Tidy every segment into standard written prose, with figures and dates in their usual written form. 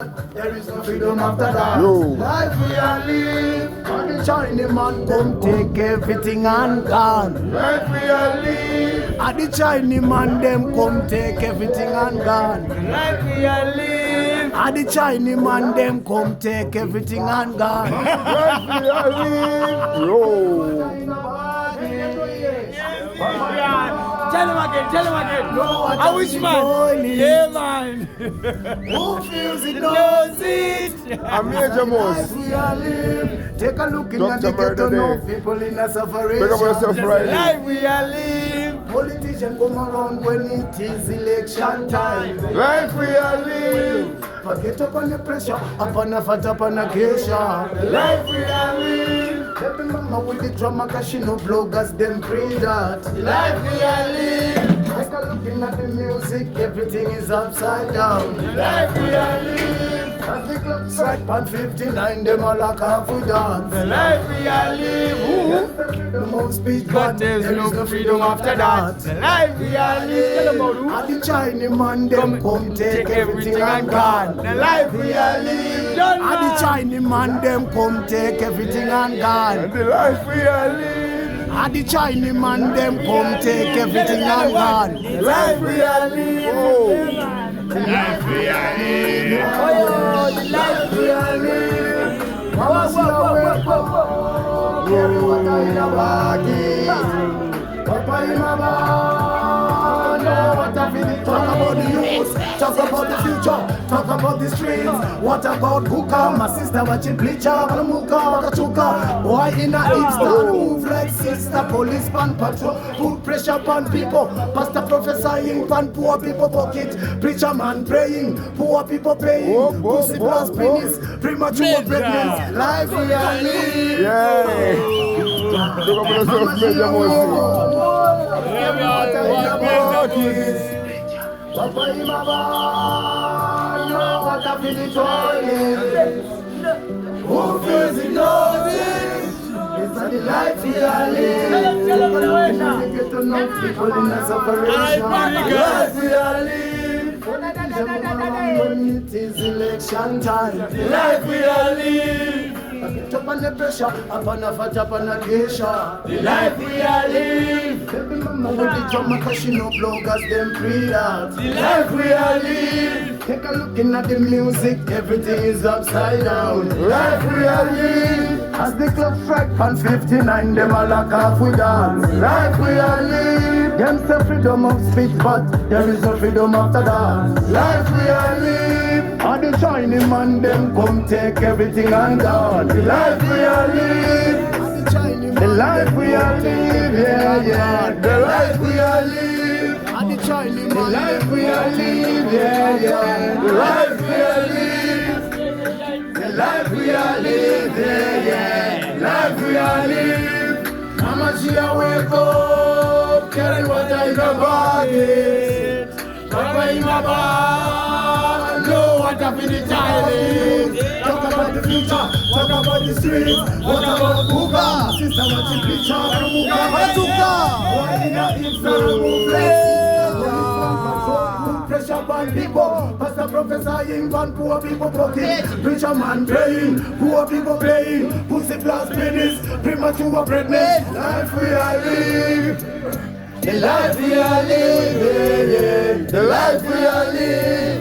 There is no freedom after that. Yo. Life we are live. And the Chinese man come take everything and gone. Life we are live. And the Chinese man them come take everything and gone. Life we are live. And the Chinese man them come take everything and gone. Life we are live. Yo. Tell him again. No, I wish man. Yeah, man. Who feels it Knows it. A major Life most. we are live. Take a look in Dr. the ghetto, Murder no Day. people in a suffering. Pick up yourself right. Life we are live. Politicians come around when it is election time. Life we are live. Forget upon the pressure, upon a fat, upon a geisha. Life we are live. Baby mama with the drama, cause she no bloggers, them pray that. Life we are live. Take a look in at the music, everything is upside down. Life we are live. As the clock's right on 59, them all like half we dance. Life we are live. Freedom of speech, But there's no freedom after that. Life we are live. And the Chinese man, them come take everything and gone. The life we are live. And the Chinese man, them come take everything and gone. And the life we are live. And the Chinese man, them come take everything and gone. The life we are live. Oh. The life we are live. Oh, the life we are living. Mama see a wake up. Carry water in a baggie. Papa in a bag. No water for the talk about the youth. Talk about the future. Talk about the streets. What about hookah? My sister watching bleacher. Walamuka, wakachuka. Boy in a hipster. Move like sister. Police pan patrol. Put pressure on people. Pastor prophesying pan poor people pocket. Preacher man praying. Poor people paying. Pussy plus penis. Premature pregnancy. Life we are living. Yeah. Pick up yourself, major most. Papa in my bag, no water for the toilet. Who feels it knows it? It's the life we are living. Get to know people in a separation. Life we are living. When it is election time. Life we are live. Up on the pressure, up on the fat, up on the geisha. The life we are live. Baby mama with the drama, cause she no bloggers, them pray that. The life we are live. Take a look in at the music, everything is upside down. Life we are live. As the clock strike on 59, them all like half we dance. Life we are live. Them say freedom of speech, but there is no freedom after that. Life we are live. And the Chinese man, them come take everything and gone. The life we are live. The life we are live, yeah, yeah. The life we are live. And the Chinese The man, life we are live. Yeah, yeah. The life we are live. The life we are live. Yeah, yeah. Life we are live. Mama she a wake up, carry water in her pocket. Papa in my bag. No water for the toilet. Talk about the future, talk about the streets. What about hookah? Sister watching picture, hookah, watuka. Why in a hipster move pressure on people. Pastor prophesying on poor people pocket. Preacher man praying, poor people playing. Pussy plus penis, premature pregnancy. Life we are living. The life we are living. Yeah. The life we are living.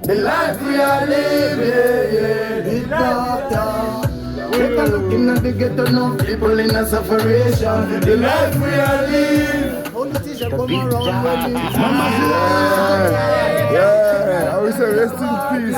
The life we are living. Yeah. Big doctor. Take a look in at the ghetto, no people in a separation. The life we are living. Politicians come around when it's Yeah. I will say rest in peace.